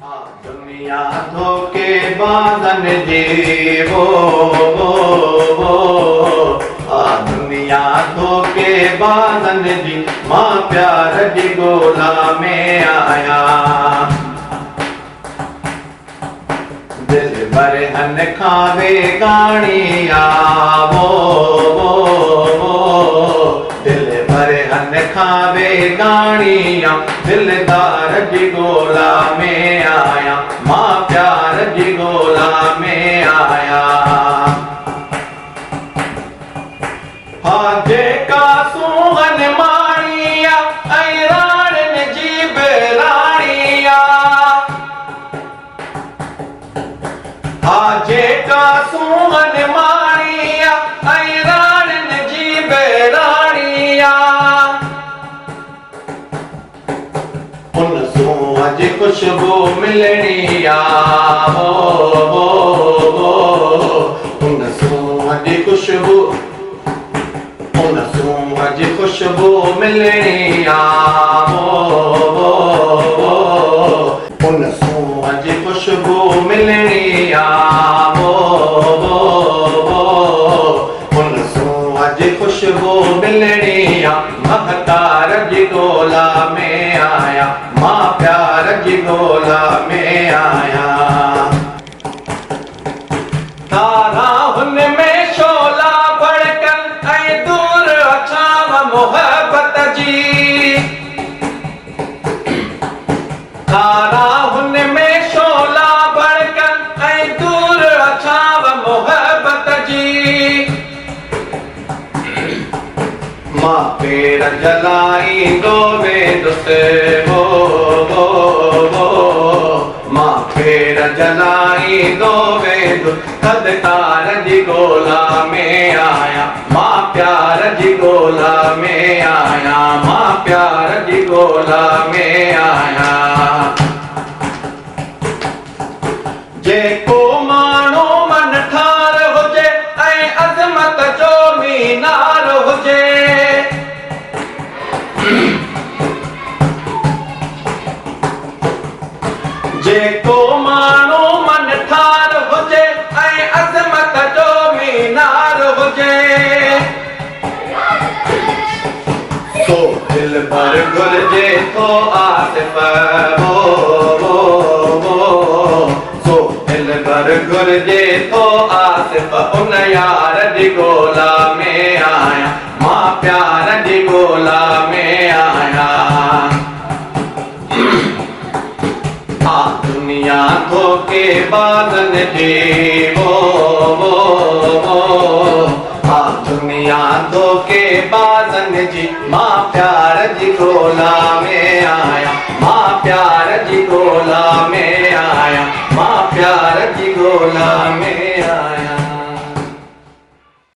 दुनिया धोखे बाज़न जी दुनिया धोखे बाज़न जी मां प्यार जी ॻोल्हा में आया दिल बरहन खां बेगाणिया दिल बरहन खां बेगाणिया दिलदार जी ॻोल्हा में आया मां प्यार जी ॻोल्हा में आया हा जेका सूहन माणिया ऐं राणियुनि जी बेराणिया हा जेका सूहन माणिया ऐं राणियुनि जी बेराणिया उन सूंह जी खुशबू मिलणी उन सूंह जी खुशबू उन सूंह जी खुशबू मिलणी उन सूंह जी खुशबू मिलणी उन सूंह जी खुशबू मिलणी महतार जी ॻोल्हा में आया मां प्यार जी ॻोल्हा में आया तारा हुन में शोला भड़कन ऐं दूर अछाव मोहब्बत जी तारा हुन में शोला भड़कन ऐं दूर अछाव मोहब्बत जी मां पेर जलाईंदो वेंदुसि मां पेर जलाईंदो वेंदुसि थधिकार जी ॻोल्हा में आया मां प्यार जी ॻोल्हा में आया मां प्यार जी ॻोल्हा में आया जेको माण्हू मन ठार हुजे ऐं अज़मत जो मीनार हुजे जेको माण्हू मन ठार हुजे ऐं अज़मत जो मीनार हुजे तो दिल भर घुरिजे थो आसिफ़ सो दिल भर घुरिजे थो आसिफ़ उन यार जी ॻोल्हा में आया मां प्यार जी ॻोल्हा में आया दुनिया धोखे बाज़न जी दुनिया धोखे बाज़न जी मां प्यार जी ॻोल्हा में आया मां प्यार जी ॻोल्हा में आया मां प्यार जी ॻोल्हा में